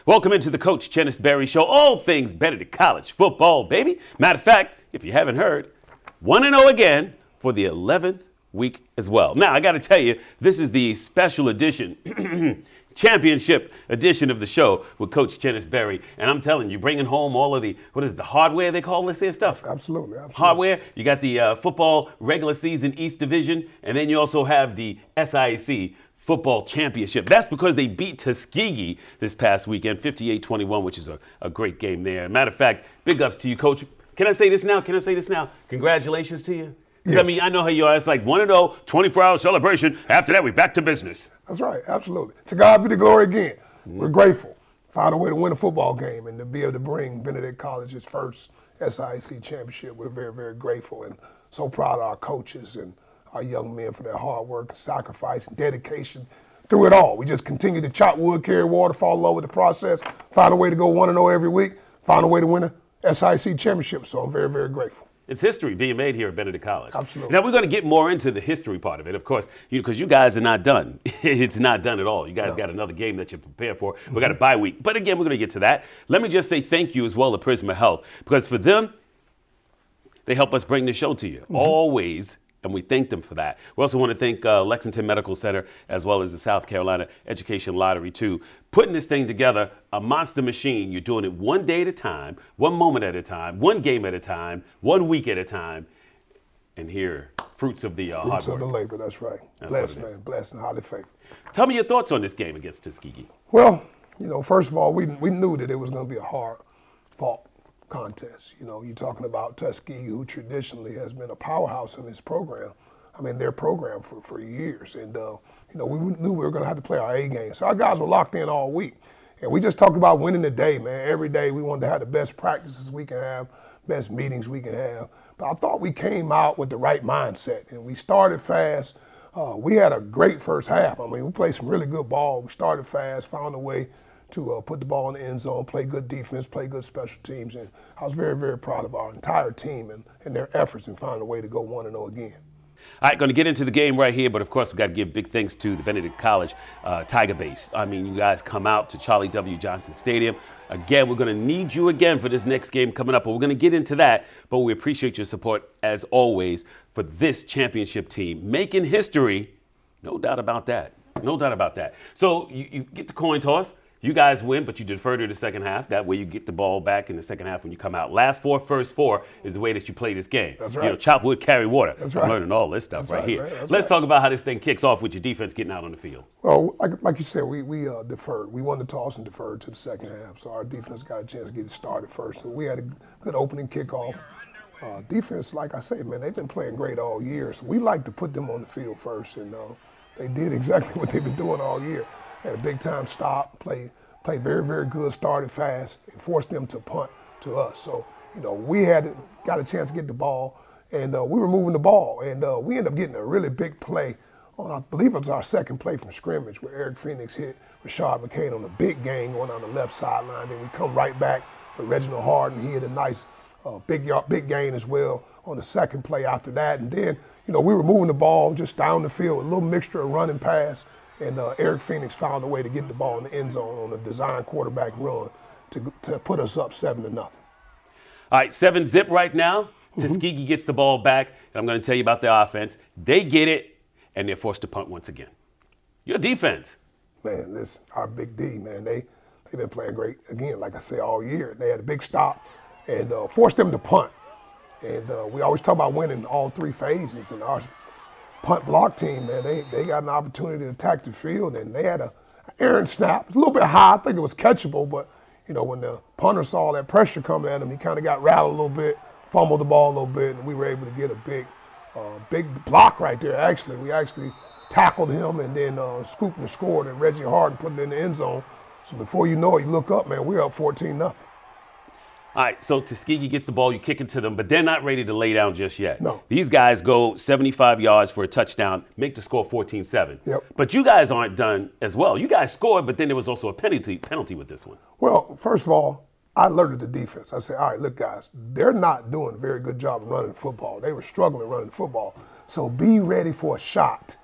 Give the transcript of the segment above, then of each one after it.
Welcome into the Coach Chennis Show. All things Benedict College football, baby. Matter of fact, if you haven't heard, 1-0 again for the 11th week as well. Now, I got to tell you, this is the special edition, championship edition of the show with Coach Chennis. And I'm telling you, bringing home all of the, the hardware they call this here stuff? Absolutely. Hardware. You got the football regular season East Division, and then you also have the SIAC football championship. That's because they beat Tuskegee this past weekend, 58-21, which is a great game there. Matter of fact, big ups to you, Coach. Can I say this now? Congratulations to you. Yes. I mean, I know how you are. It's like 1-0, 24-hour celebration. After that, we're back to business. That's right. Absolutely. To God be the glory again. We're grateful. Found a way to win a football game and to be able to bring Benedict College's first SIAC championship. We're very, very grateful and so proud of our coaches and our young men for their hard work, sacrifice, and dedication through it all. We just continue to chop wood, carry water, fall in love with the process, find a way to go 1-0 every week, find a way to win a SIAC championship. So I'm very, very grateful. It's history being made here at Benedict College. Absolutely. Now, we're going to get more into the history part of it, of course, because you guys are not done. It's not done at all. You guys got another game that you're prepared for. We got a bye week. But again, we're going to get to that. Let me just say thank you as well to Prisma Health, because for them, they help us bring the show to you. Always. And we thank them for that. We also want to thank Lexington Medical Center as well as the South Carolina Education Lottery, too. Putting this thing together, a monster machine. You're doing it one day at a time, one moment at a time, one game at a time, 1 week at a time. And here, fruits of the hard work. Fruits of the labor, that's right. Blessed, man. Blessed and highly favored. Tell me your thoughts on this game against Tuskegee. Well, first of all, we knew that it was going to be a hard-fought contest. You're talking about Tuskegee, who traditionally has been a powerhouse in this program. I mean, their program for years. And, we knew we were going to have to play our A game. So our guys were locked in all week. And we just talked about winning the day, man. Every day we wanted to have the best practices we can have, best meetings we can have. But I thought we came out with the right mindset. And we started fast. We had a great first half. I mean, we played some really good ball. We started fast, found a way to put the ball in the end zone, play good defense, play good special teams. And I was very, very proud of our entire team and their efforts and finding a way to go 1-0 again. All right, going to get into the game right here, but of course, we've got to give big thanks to the Benedict College Tiger Base. I mean, you guys come out to Charlie W. Johnson Stadium. Again, we're going to need you again for this next game coming up, but we're going to get into that. But we appreciate your support, as always, for this championship team. Making history, no doubt about that. No doubt about that. So you get the coin toss. You guys win, but you defer to the second half. That way you get the ball back in the second half when you come out. Last four, first four is the way that you play this game. That's right. Chop wood, carry water. That's I'm right. learning all this stuff right here. Right. Let's talk about how this thing kicks off with your defense getting out on the field. Well, like you said, we deferred. We won the toss and deferred to the second half. So our defense got a chance to get it started first. So we had a good opening kickoff. Defense, like I say, man, they've been playing great all year. So we like to put them on the field first. And they did exactly what they've been doing all year. Had a big-time stop, play very, very good, started fast, and forced them to punt to us. So, we got a chance to get the ball, and we were moving the ball, and we ended up getting a really big play on, I believe it was our second play from scrimmage, where Eric Phoenix hit Rashad McCain on a big gain going on the left sideline. Then we come right back with Reginald Harden. He hit a nice big gain as well on the second play after that. And then, we were moving the ball just down the field, a little mixture of run and pass. And Eric Phoenix found a way to get the ball in the end zone on a design quarterback run to put us up 7-0. All right, 7-zip right now. Tuskegee gets the ball back, and I'm going to tell you about their offense. They get it, and they're forced to punt once again. Your defense. Man, this our big D, man. They've been playing great, again, like I say, all year. They had a big stop and forced them to punt. And we always talk about winning all three phases, and our punt block team, man, they got an opportunity to attack the field, and they had an errant snap. It's a little bit high. I think it was catchable, but, when the punter saw that pressure coming at him, he kind of got rattled a little bit, fumbled the ball a little bit, and we were able to get a big block right there, actually. We actually tackled him and then scooped and scored, and Reggie Harden put it in the end zone. So before you know it, you look up, man, we're up 14-0. All right, so Tuskegee gets the ball, you kick it to them, but they're not ready to lay down just yet. No. These guys go 75 yards for a touchdown, make the score 14-7. Yep. But you guys aren't done as well. You guys scored, but then there was also a penalty with this one. Well, first of all, I alerted the defense. I said, all right, look, guys, they're not doing a very good job of running the football. They were struggling running the football. So be ready for a shot.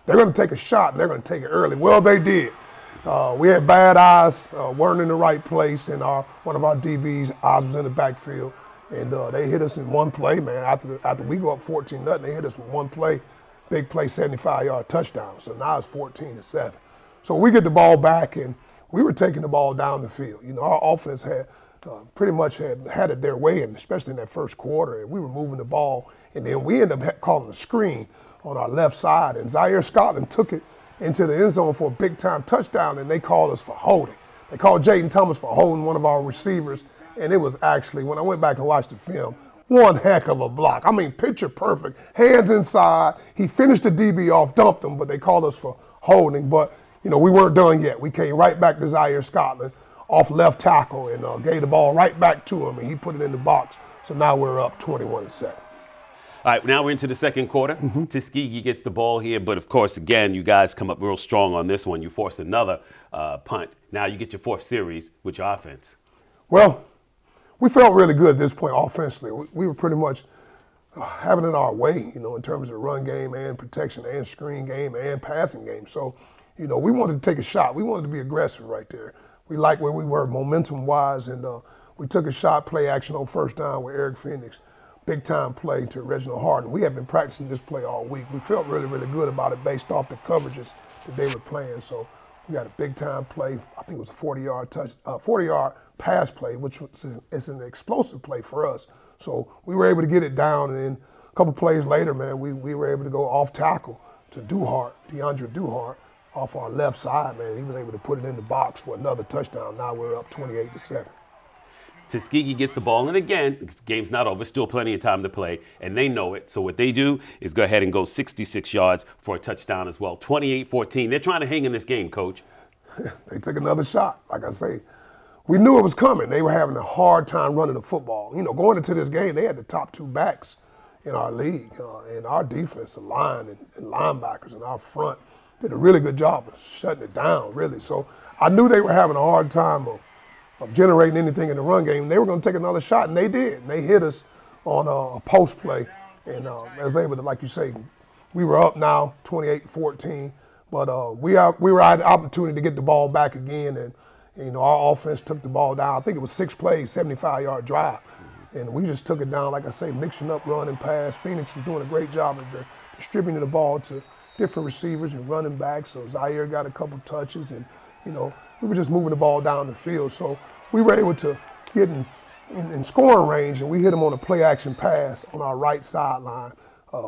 They're going to take a shot, and they're going to take it early. Well, they did. We had bad eyes, weren't in the right place, and one of our DBs, eyes was in the backfield, and they hit us in one play, man. After we go up 14-0, they hit us with one play, big play, 75-yard touchdown. So now it's 14-7. So we get the ball back, and we were taking the ball down the field. You know, our offense had pretty much had it their way, and especially in that first quarter, and we were moving the ball, and then we ended up calling a screen on our left side, and Zaire Scotland took it into the end zone for a big-time touchdown, and they called us for holding. They called Jaden Thomas for holding one of our receivers, and it was actually, when I went back and watched the film, one heck of a block. I mean, picture perfect, hands inside. He finished the DB off, dumped him, but they called us for holding. But, you know, we weren't done yet. We came right back to Zaire Scotland off left tackle and gave the ball right back to him, and he put it in the box. So now we're up 21-7. All right, now we're into the second quarter. Tuskegee gets the ball here, but of course, again, you guys come up real strong on this one. You force another punt. Now you get your fourth series with your offense. Well, we felt really good at this point offensively. We were pretty much having it our way, you know, in terms of the run game and protection and screen game and passing game. So, you know, we wanted to take a shot. We wanted to be aggressive right there. We liked where we were momentum-wise, and we took a shot, play action on first down with Eric Phoenix. Big-time play to Reginald Harden. We have been practicing this play all week. We felt really, really good about it based off the coverages that they were playing. So we got a big-time play. I think it was a 40-yard pass play, which is an explosive play for us. So we were able to get it down, and then a couple plays later, man, we were able to go off tackle to DeAndre Duhart, off our left side, man. He was able to put it in the box for another touchdown. Now we're up 28-7. Tuskegee gets the ball, and again, the game's not over, still plenty of time to play, and they know it. So what they do is go ahead and go 66 yards for a touchdown as well. 28-14. They're trying to hang in this game, Coach. They took another shot. Like I say, we knew it was coming. They were having a hard time running the football. You know, going into this game, they had the top two backs in our league, and our defensive line and linebackers and our front did a really good job of shutting it down, really. So I knew they were having a hard time of generating anything in the run game. They were going to take another shot, and they did. And they hit us on a post play, and I was able to, like you say, we were up now 28-14, but we had the opportunity to get the ball back again, and you know, our offense took the ball down. I think it was 6 plays, 75-yard drive, and we just took it down, like I say, mixing up run and pass. Phoenix was doing a great job of distributing the ball to different receivers and running backs. So Zaire got a couple touches, and you know, we were just moving the ball down the field. So we were able to get in scoring range, and we hit them on a play-action pass on our right sideline.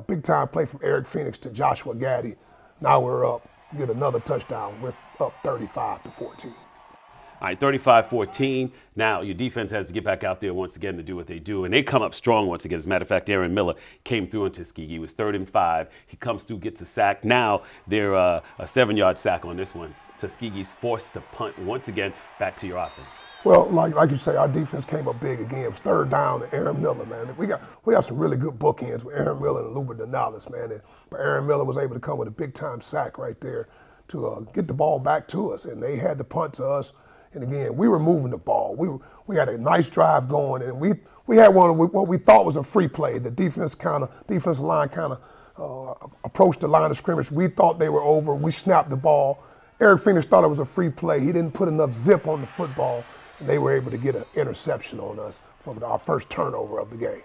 Big-time play from Eric Phoenix to Joshua Gaddy. Now we're up, get another touchdown. We're up 35-14. All right, 35-14. Now your defense has to get back out there once again to do what they do, and they come up strong once again. As a matter of fact, Aaron Miller came through in Tuskegee. It was 3rd and 5. He comes through, gets a sack. Now they're a 7-yard sack on this one. Tuskegee's forced to punt once again. Back to your offense. Well, like you say, our defense came up big again. It was 3rd down to Aaron Miller, man. We got some really good bookends with Aaron Miller and Luba Donales, man. But Aaron Miller was able to come with a big-time sack right there to get the ball back to us, and they had the punt to us. And again, we were moving the ball. We had a nice drive going, and we had one of what we thought was a free play. The defensive line kind of approached the line of scrimmage. We thought they were over. We snapped the ball. Eric Phoenix thought it was a free play. He didn't put enough zip on the football, and they were able to get an interception on us from our first turnover of the game.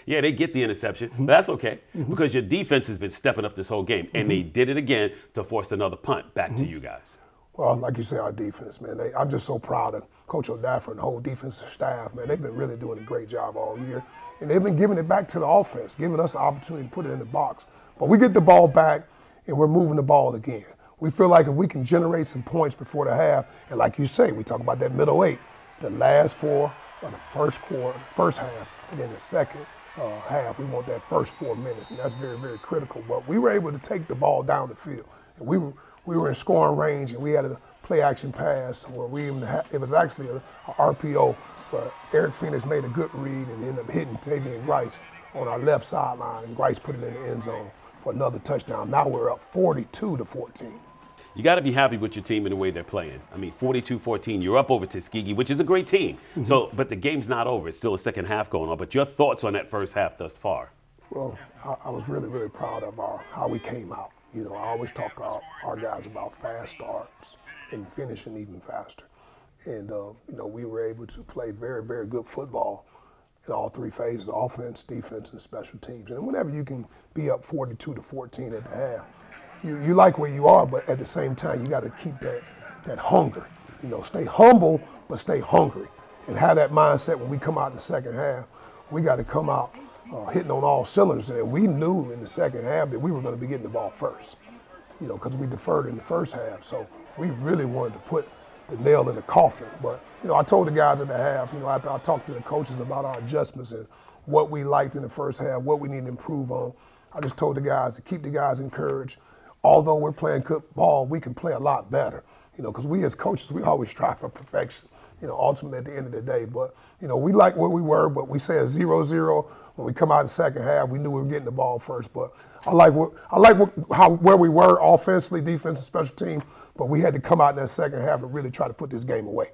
Yeah, they get the interception, but that's okay because your defense has been stepping up this whole game, and they did it again to force another punt back to you guys. Well, like you say, our defense, man, I'm just so proud of Coach O'Daffer and the whole defensive staff, man. They've been really doing a great job all year, and they've been giving it back to the offense, giving us the opportunity to put it in the box. But we get the ball back, and we're moving the ball again. We feel like if we can generate some points before the half, and like you say, we talk about that middle 8, the last 4 of the first half, and then the second half, we want that first 4 minutes, and that's very, very critical. But we were able to take the ball down the field, and we were in scoring range, and we had a play-action pass where it was actually a RPO, where Eric Phoenix made a good read and ended up hitting Tavian Grice on our left sideline, and Grice put it in the end zone for another touchdown. Now we're up 42-14. You got to be happy with your team and the way they're playing. I mean, 42-14, you're up over Tuskegee, which is a great team. So, but the game's not over. It's still a second half going on. But your thoughts on that first half thus far? Well, I was really, really proud of how we came out. You know, I always talk to our guys about fast starts and finishing even faster. And, you know, we were able to play very, very good football in all three phases, offense, defense, and special teams. And whenever you can be up 42-14 at the half, you like where you are, but at the same time, you got to keep that hunger. You know, stay humble, but stay hungry. And have that mindset when we come out in the second half, we got to come out hitting on all cylinders. And we knew in the second half that we were going to be getting the ball first, you know, because we deferred in the first half. So we really wanted to put the nail in the coffin. But, you know, I told the guys at the half, you know, after I talked to the coaches about our adjustments and what we liked in the first half, what we need to improve on, I just told the guys to keep the guys encouraged. Although we're playing good ball, we can play a lot better, you know, because we as coaches, we always strive for perfection, you know, ultimately at the end of the day. But, you know, we like where we were, but we say a 0-0. When we come out in the second half, we knew we were getting the ball first. But I like where we were offensively, defensive, special team. But we had to come out in that second half and really try to put this game away.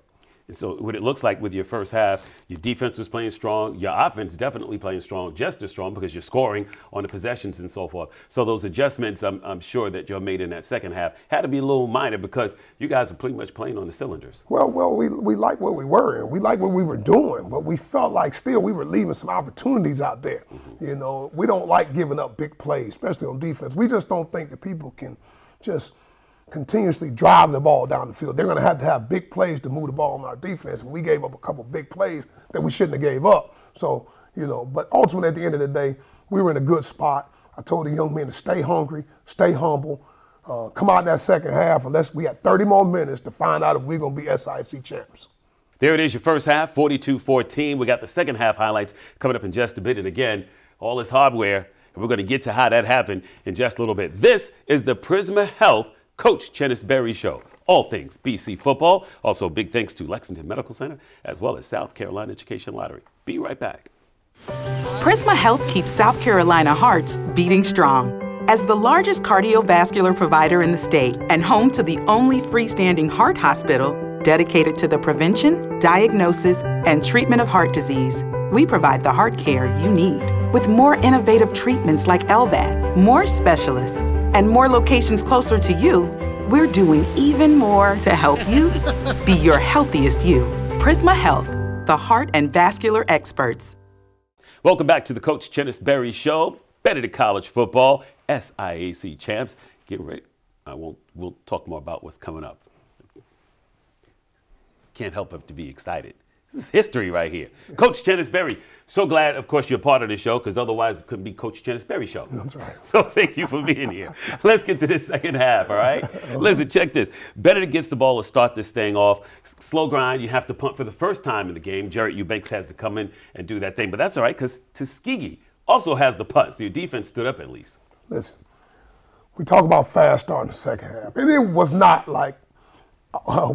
And so what it looks like with your first half, your defense was playing strong, your offense definitely playing strong, just as strong because you're scoring on the possessions and so forth. So those adjustments, I'm sure that you made in that second half had to be a little minor because you guys were pretty much playing on the cylinders. Well, we like where we were and we like what we were doing, but we felt like still we were leaving some opportunities out there. Mm-hmm. You know, we don't like giving up big plays, especially on defense. We just don't think that people can just continuously drive the ball down the field. They're going to have big plays to move the ball on our defense, and we gave up a couple big plays that we shouldn't have gave up. So, you know, but ultimately at the end of the day, we were in a good spot. I told the young men to stay hungry, stay humble, come out in that second half unless we had 30 more minutes to find out if we're going to be SIC champs. There it is, your first half, 42-14. We got the second half highlights coming up in just a bit. And again, all this hardware, and we're going to get to how that happened in just a little bit. This is the Prisma Health Coach Chennis Berry Show. All things BC football. Also, big thanks to Lexington Medical Center, as well as South Carolina Education Lottery. Be right back. Prisma Health keeps South Carolina hearts beating strong. As the largest cardiovascular provider in the state and home to the only freestanding heart hospital dedicated to the prevention, diagnosis, and treatment of heart disease, we provide the heart care you need. With more innovative treatments like LVAD, more specialists, and more locations closer to you, we're doing even more to help you be your healthiest you. Prisma Health, the heart and vascular experts. Welcome back to the Coach Chennis Berry Show. Benedict College football, SIAC champs. Get ready. We'll talk more about what's coming up. Can't help but to be excited. This is history right here. Coach Chennis Berry, so glad, of course, you're part of the show because otherwise it couldn't be Coach Chennis Berry Show. That's right. So thank you for being here. Let's get to this second half, all right? Listen, check this. Benedict gets the ball to start this thing off. Slow grind, you have to punt for the first time in the game. Jarrett Eubanks has to come in and do that thing. But that's all right because Tuskegee also has the punt, so your defense stood up at least. Listen, we talk about fast start in the second half. And it was not like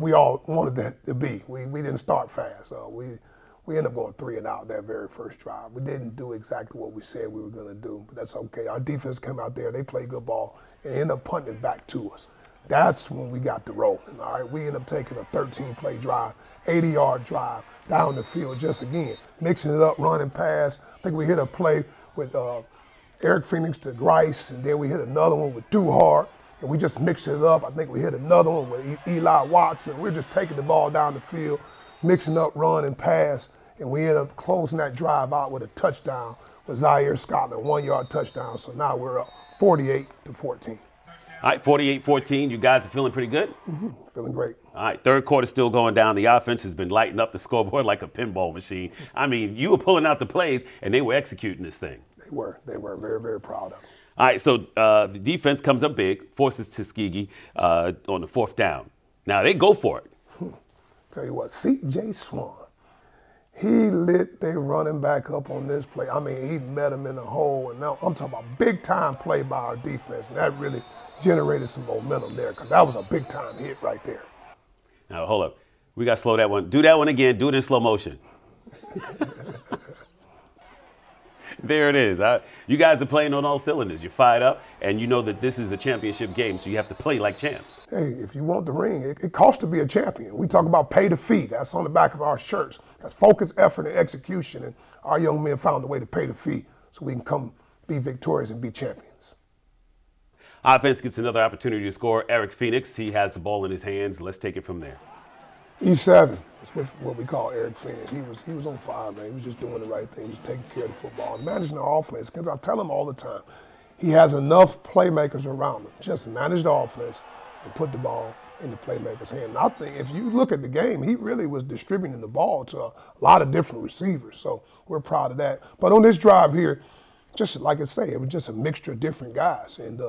we all wanted that to be. We didn't start fast. We ended up going 3 and out that very first drive. We didn't do exactly what we said we were going to do, but that's okay. Our defense came out there, they played good ball, and ended up punting it back to us. That's when we got the rolling, all right? We ended up taking a 13-play drive, 80-yard drive down the field just again, mixing it up, running pass. I think we hit a play with Eric Phoenix to Grice, and then we hit another one with Duhart. And we just mixed it up. I think we hit another one with Eli Watson. We're just taking the ball down the field, mixing up run and pass, and we end up closing that drive out with a touchdown with Zaire Scotland, 1-yard touchdown. So now we're up 48-14. All right, 48-14. You guys are feeling pretty good? Mm-hmm. Feeling great. All right, third quarter still going down. The offense has been lighting up the scoreboard like a pinball machine. I mean, you were pulling out the plays, and they were executing this thing. They were very, very proud of it. All right, so the defense comes up big, forces Tuskegee on the fourth down. Now, they go for it. Tell you what, C.J. Swan, he lit their running back up on this play. I mean, he met him in the hole. And now I'm talking about big-time play by our defense, and that really generated some momentum there because that was a big-time hit right there. Now, hold up. We got to slow that one. Do that one again. Do it in slow motion. There it is. You guys are playing on all cylinders. You're fired up, and you know that this is a championship game, so you have to play like champs. Hey, if you want the ring, it costs to be a champion. We talk about pay to fee. That's on the back of our shirts. That's focus, effort, and execution, and our young men found a way to pay the fee so we can come be victorious and be champions. Offense gets another opportunity to score. Eric Phoenix, he has the ball in his hands. Let's take it from there. E7 is what we call Eric Phoenix. He was on fire, man. He was just doing the right thing. He was taking care of the football and managing the offense. Because I tell him all the time, he has enough playmakers around him. Just manage the offense and put the ball in the playmaker's hand. And I think if you look at the game, he really was distributing the ball to a lot of different receivers. So we're proud of that. But on this drive here, just like I say, it was just a mixture of different guys. And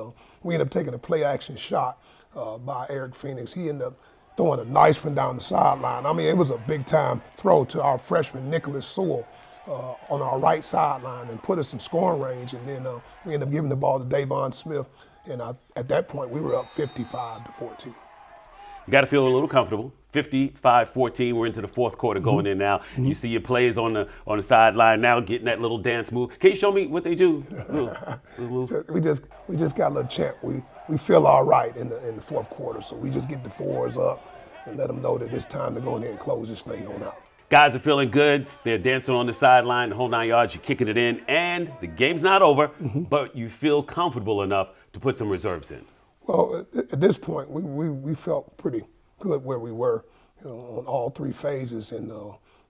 we ended up taking a play-action shot by Eric Phoenix. He ended up throwing a nice one down the sideline. I mean, it was a big-time throw to our freshman, Nicholas Sewell, on our right sideline and put us in scoring range. And then we ended up giving the ball to Davon Smith. And at that point, we were up 55-14. You got to feel a little comfortable. 55-14. We're into the fourth quarter going in now. You see your players on the sideline now getting that little dance move. Can you show me what they do? We just got a little chant. We feel all right in the fourth quarter, so we just get the fours up and let them know that it's time to go in there and close this thing on out. Guys are feeling good. They're dancing on the sideline, the whole 9 yards. You're kicking it in, and the game's not over, but you feel comfortable enough to put some reserves in. Well, at this point, we felt pretty good where we were, on all three phases, and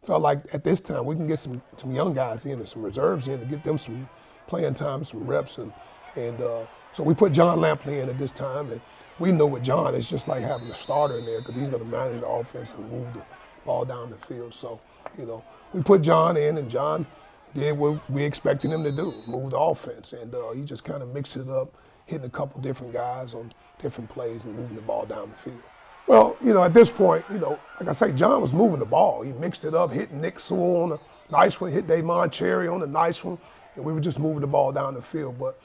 felt like at this time we can get some young guys in and some reserves in to get them some playing time, some reps, and so we put John Lampley in at this time, and we know with John it's just like having a starter in there because he's going to manage the offense and move the ball down the field. So, we put John in, and John did what we expected him to do, move the offense, and he just kind of mixed it up, hitting a couple different guys on different plays and moving the ball down the field. Well, at this point, like I say, John was moving the ball. He mixed it up, hitting Nick Sewell on a nice one, hit Damon Cherry on a nice one, and we were just moving the ball down the field. But,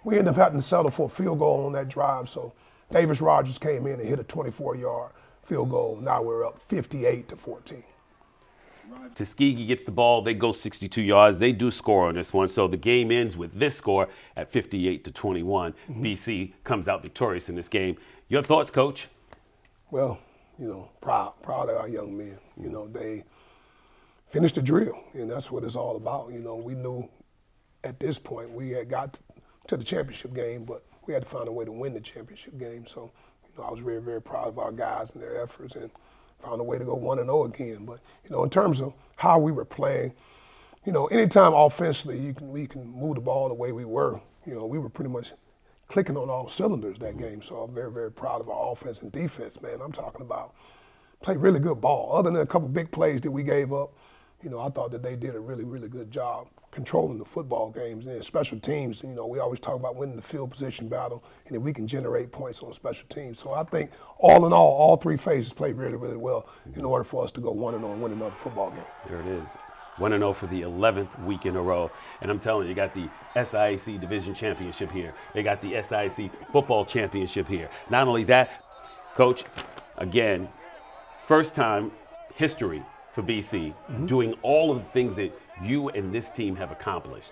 we ended up having to settle for a field goal on that drive. So Davis Rogers came in and hit a 24-yard field goal. Now we're up 58-14. Tuskegee gets the ball. They go 62 yards. They do score on this one. So the game ends with this score at 58-21. BC comes out victorious in this game. Your thoughts, Coach? Well, proud of our young men. They finished the drill, and that's what it's all about. We knew at this point we had got to the championship game, but we had to find a way to win the championship game. So, I was very, very proud of our guys and their efforts, and found a way to go 1-0 again. But, in terms of how we were playing, anytime offensively we can move the ball the way we were, we were pretty much clicking on all cylinders that game. So I'm very, very proud of our offense and defense, man. I'm talking about played really good ball. Other than a couple big plays that we gave up, I thought that they did a really, really good job controlling the football games. And special teams, we always talk about winning the field position battle, and if we can generate points on special teams. So I think all in all three phases played really, really well in order for us to go 1-0 and win another football game. There it is. 1-0 for the 11th week in a row. And I'm telling you, you got the SIAC Division Championship here. They got the SIAC Football Championship here. Not only that, Coach, again, first time history for BC doing all of the things that you and this team have accomplished.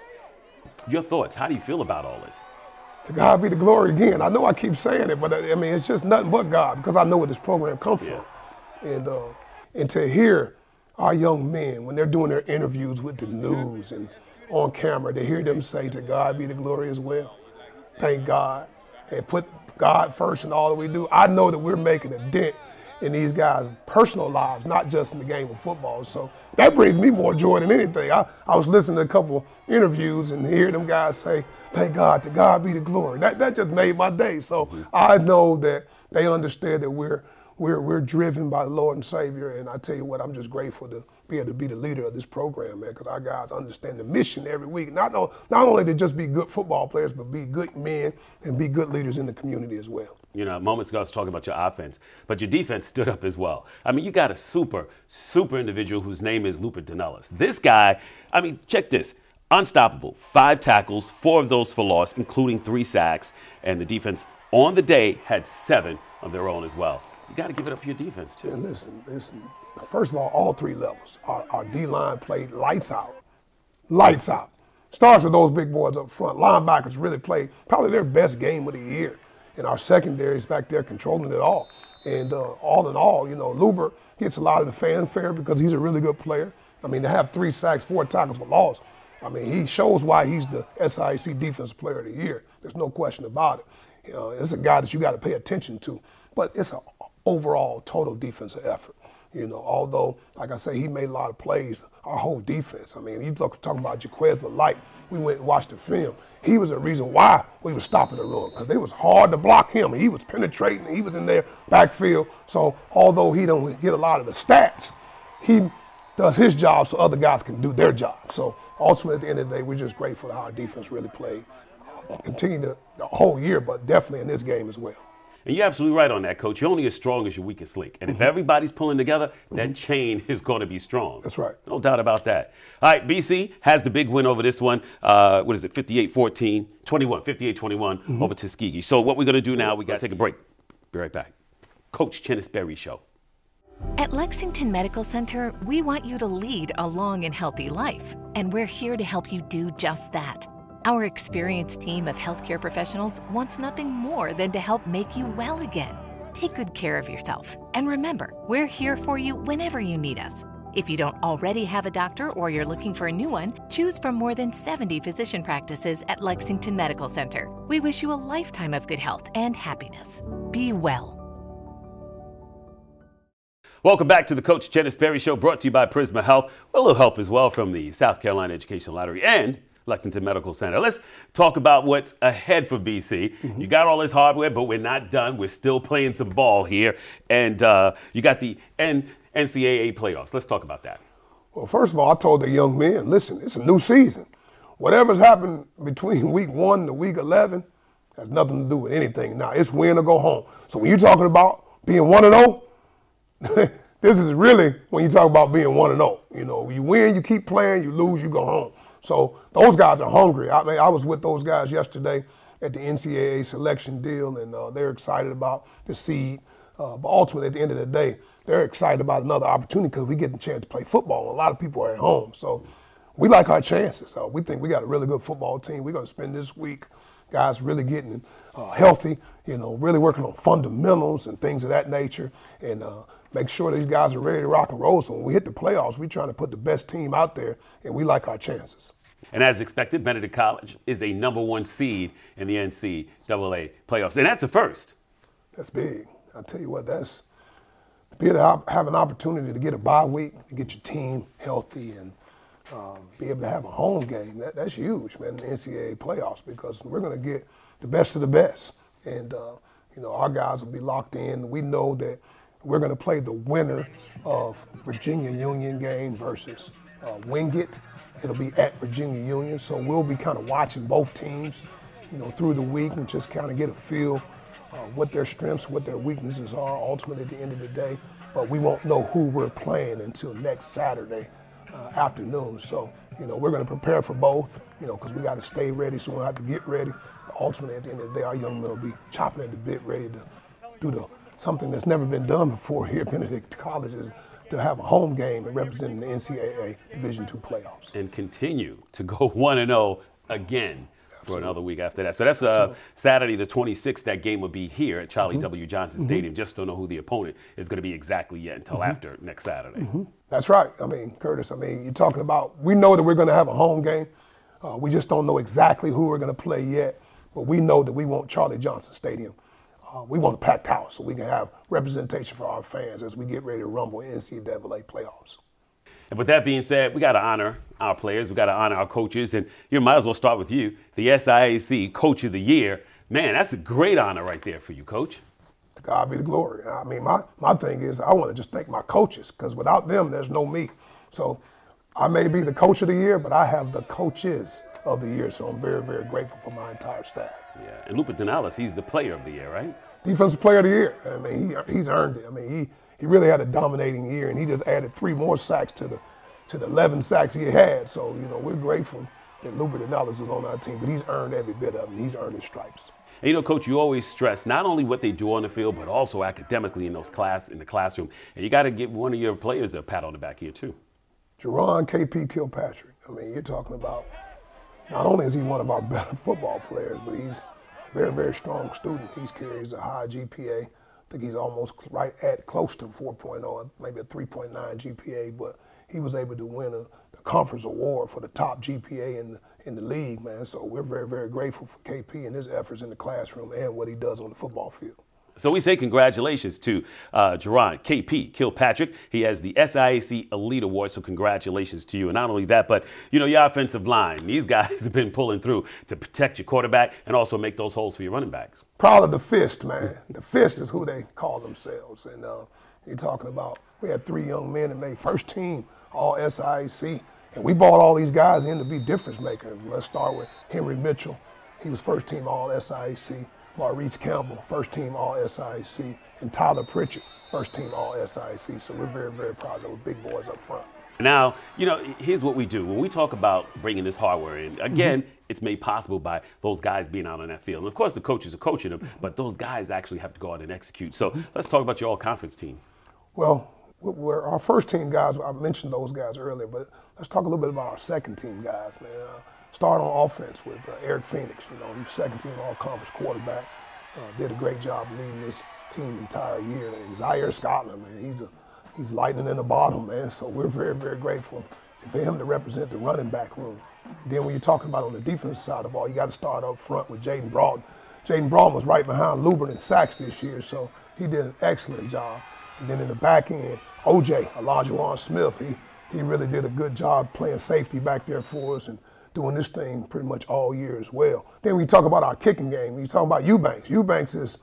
Your thoughts, how do you feel about all this? To God be the glory again. I know I keep saying it, but it's just nothing but God because I know where this program comes from. And to hear our young men, when they're doing their interviews with the news and on camera, to hear them say, to God be the glory as well. Thank God. And put God first in all that we do. I know that we're making a dent in these guys' personal lives, not just in the game of football. So that brings me more joy than anything. I was listening to a couple interviews and hear them guys say, thank God, to God be the glory. That just made my day. So I know that they understand that we're driven by the Lord and Savior, and I tell you what, I'm just grateful to be able to be the leader of this program, man, because our guys understand the mission every week. Not only to just be good football players, but be good men and be good leaders in the community as well. Moments ago I was talking about your offense, but your defense stood up as well. I mean, you got a super individual whose name is Luper Danellis. This guy, check this. Unstoppable. 5 tackles, 4 of those for loss, including 3 sacks, and the defense on the day had 7 of their own as well. You got to give it up for your defense, too. And listen. First of all 3 levels. Our D-line played lights out. Lights out. Starts with those big boys up front. Linebackers really played probably their best game of the year. And our secondary is back there controlling it all. And all in all, Luber gets a lot of the fanfare because he's a really good player. To have 3 sacks, 4 tackles for loss, he shows why he's the SIAC Defensive Player of the Year. There's no question about it. It's a guy that you got to pay attention to. But it's an overall total defensive effort. Although, like I say, he made a lot of plays, our whole defense. I mean, you talking about Jaquez the Light, we went and watched the film. He was the reason why we were stopping the run, because it was hard to block him. He was penetrating, he was in there backfield. So although he don't get a lot of the stats, he does his job so other guys can do their job. So ultimately, at the end of the day, we're just grateful for how our defense really played. Continue the whole year, but definitely in this game as well. And you're absolutely right on that, Coach. You're only as strong as your weakest link. And if everybody's pulling together, that chain is going to be strong. That's right. No doubt about that. All right, BC has the big win over this one. What is it, 58-14, 58-21 over Tuskegee. So what we're going to do now, we got to take a break. Be right back. Coach Chennis Show. At Lexington Medical Center, we want you to lead a long and healthy life. And we're here to help you do just that. Our experienced team of healthcare professionals wants nothing more than to help make you well again. Take good care of yourself. And remember, we're here for you whenever you need us. If you don't already have a doctor or you're looking for a new one, choose from more than 70 physician practices at Lexington Medical Center. We wish you a lifetime of good health and happiness. Be well. Welcome back to the Coach Chennis Show, brought to you by Prisma Health. A little help as well from the South Carolina Education Lottery and Lexington Medical Center. Let's talk about what's ahead for BC. You got all this hardware, but we're not done. We're still playing some ball here. And you got the NCAA playoffs. Let's talk about that. Well, first of all, I told the young men, listen, it's a new season. Whatever's happened between week 1 to week 11 has nothing to do with anything. Now, it's win or go home. So when you're talking about being 1-0, this is really when you talk about being 1-0. You win, you keep playing, you lose, you go home. So those guys are hungry. I mean, I was with those guys yesterday at the NCAA selection deal, and they're excited about the seed. But ultimately, at the end of the day, they're excited about another opportunity because we get the chance to play football. A lot of people are at home. So we like our chances. We think we got a really good football team. We're going to spend this week, guys, really getting healthy, really working on fundamentals and things of that nature, and make sure these guys are ready to rock and roll. So when we hit the playoffs, we're trying to put the best team out there, and we like our chances. And as expected, Benedict College is a #1 seed in the NCAA playoffs. And that's a first. That's big. I'll tell you what, that's to be able to have an opportunity to get a bye week, to get your team healthy, and be able to have a home game. That's huge, man, in the NCAA playoffs, because we're going to get the best of the best. And, our guys will be locked in. We know that we're going to play the winner of Virginia Union game versus Wingate. It'll be at Virginia Union, so we'll be kind of watching both teams, through the week, and just kind of get a feel what their strengths, what their weaknesses are ultimately at the end of the day. But we won't know who we're playing until next Saturday afternoon. So, we're going to prepare for both, because we got to stay ready, so we'll have to get ready. But ultimately, at the end of the day, our young men will be chopping at the bit, ready to do something that's never been done before here at Benedict College, is to have a home game and representing the NCAA Division II playoffs. And continue to go 1-0 again for another week after that. So that's Saturday the 26th. That game will be here at Charlie W. Johnson Stadium. Just don't know who the opponent is going to be exactly yet until after next Saturday. That's right. I mean, Curtis, you're talking about, we know that we're going to have a home game. We just don't know exactly who we're going to play yet, but we know that we want Charlie Johnson Stadium. We want a packed house so we can have representation for our fans as we get ready to rumble in NCAA playoffs. And with that being said, we got to honor our players. We got to honor our coaches. And you might as well start with you, the SIAC Coach of the Year. Man, that's a great honor right there for you, Coach. To God be the glory. I mean, my thing is I want to just thank my coaches, because without them, there's no me. So I may be the Coach of the Year, but I have the coaches of the year. So I'm very, very grateful for my entire staff. Yeah, and Lupe Denales, he's the Player of the Year, right? Defensive Player of the Year. I mean, he's earned it. I mean, he really had a dominating year, and he just added 3 more sacks to the 11 sacks he had. So, we're grateful that Lupe Denales is on our team, but he's earned every bit of it. He's earned his stripes. And Coach, you always stress not only what they do on the field, but also academically in the classroom. And you got to give one of your players a pat on the back here too. Jerron KP Kilpatrick. I mean, you're talking about, not only is he one of our better football players, but he's a very, very strong student. He carries a high GPA. I think he's almost close to 4.0, maybe a 3.9 GPA, but he was able to win the conference award for the top GPA in the league, man. So we're very, very grateful for KP and his efforts in the classroom and what he does on the football field. So we say congratulations to Jerron KP Kilpatrick. He has the SIAC Elite Award, so congratulations to you. And not only that, but you know, your offensive line, these guys have been pulling through to protect your quarterback and also make those holes for your running backs. Proud of the Fist, man. The Fist is who they call themselves. And you're talking about, we had 3 young men that made first team all SIAC. And we brought all these guys in to be difference makers. Let's start with Henry Mitchell. He was first team all SIAC. Maurice Campbell, first team all SIAC, and Tyler Pritchett, first team all SIAC. So we're very, very proud of those big boys up front. Now, you know, here's what we do. When we talk about bringing this hardware in, again, it's made possible by those guys being out on that field. And of course, the coaches are coaching them, but those guys actually have to go out and execute. So let's talk about your all-conference team. Well, we're our first team guys, I mentioned those guys earlier, but let's talk a little bit about our second team guys, man. Start on offense with Eric Phoenix. You know, he's second team all-conference quarterback. Did a great job leading this team entire year. And Zaire Scotland, man, he's lightning in the bottom, man. So we're very, very grateful for him to represent the running back room. Then when you're talking about on the defensive side of the ball, you got to start up front with Jaden Broughton. Jaden Broughton was right behind Lubert in sacks this year, so he did an excellent job. And then in the back end, OJ, Elijah Smith, he really did a good job playing safety back there for us and doing this thing pretty much all year as well. Then we talk about our kicking game. We talk about Eubanks. Eubanks is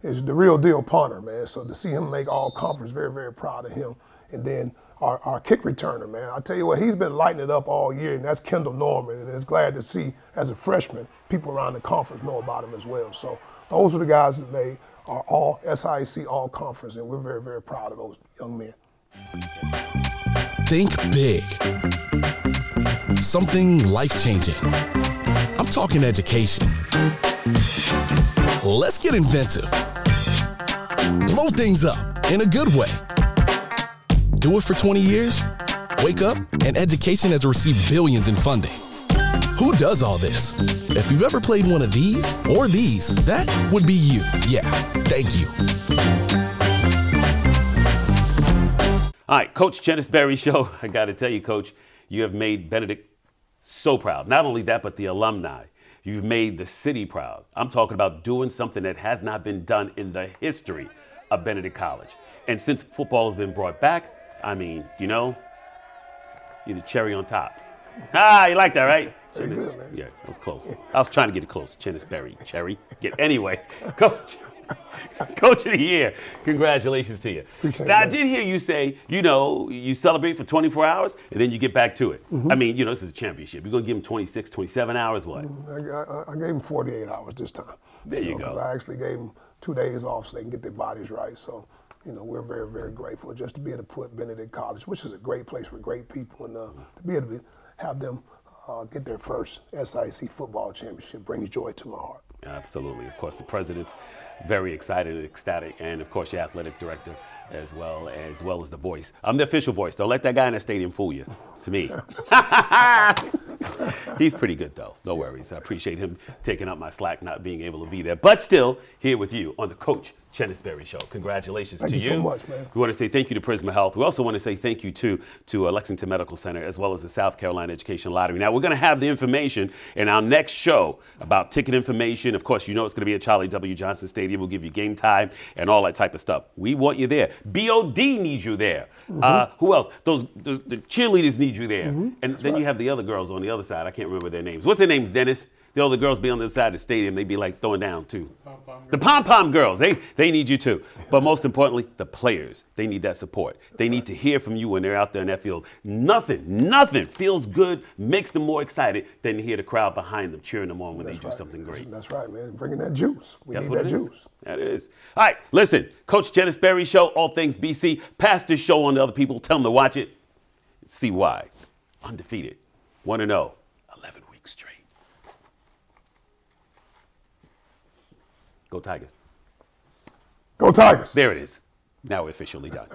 the real deal punter, man. So to see him make all conference, very, very proud of him. And then our kick returner, man. I tell you what, he's been lighting it up all year, and that's Kendall Norman. And it's glad to see, as a freshman, people around the conference know about him as well. So those are the guys that made our all SIAC all conference, and we're very, very proud of those young men. Think big. Something life-changing. I'm talking education. Let's get inventive. Blow things up in a good way. Do it for 20 years? Wake up and education has received billions in funding. Who does all this? If you've ever played one of these or these, that would be you. Yeah, thank you. All right, Coach Chennis Berry Show. I got to tell you, Coach, you have made Benedict so proud. Not only that, but the alumni. You've made the city proud. I'm talking about doing something that has not been done in the history of Benedict College. And since football has been brought back, I mean, you know, you're the cherry on top. Ah, you like that, right? Very good, man. Yeah, that was close. I was trying to get it close. Chennis Berry, cherry. Anyway, Coach. Coach of the Year, congratulations to you. Appreciate now, it. I did hear you say, you know, you celebrate for 24 hours and then you get back to it. I mean, you know, this is a championship. You're going to give them 26, 27 hours, what? I gave them 48 hours this time. There you go. I actually gave them 2 days off so they can get their bodies right. So, you know, we're very, very grateful just to be able to put Benedict College, which is a great place for great people, and to be able to have them get their first SIC football championship brings joy to my heart. Absolutely. Of course, the president's very excited and ecstatic, and of course, your athletic director as well as the voice. I'm the official voice. Don't let that guy in the stadium fool you. It's me. He's pretty good, though. No worries. I appreciate him taking up my slack, not being able to be there, but still here with you on the Coach Chennis Berry Show. Congratulations to you. Thank you so much, man. We want to say thank you to Prisma Health. We also want to say thank you to Lexington Medical Center as well as the South Carolina Education Lottery. Now, we're going to have the information in our next show about ticket information. Of course, you know it's going to be at Charlie W. Johnson Stadium. We'll give you game time and all that type of stuff. We want you there. BOD needs you there. Who else? The cheerleaders need you there. And That's then right. you have the other girls on the other side. I can't remember their names. What's their names, Dennis? The other girls be on the other side of the stadium. They be like throwing down too. The pom-pom girls, they need you too. But most importantly, the players, they need that support. They need to hear from you when they're out there in that field. Nothing feels good, makes them more excited than to hear the crowd behind them cheering them on when they do something great. That's right, man. Bringing that juice. We That's need what that it is. juice. That it is. All right, listen, Coach Chennis Berry Show, all things BC. Pass this show on to other people. Tell them to watch it. See why. Undefeated. 1-0. 11 weeks straight. Go Tigers. Go Tigers. There it is. Now we're officially done.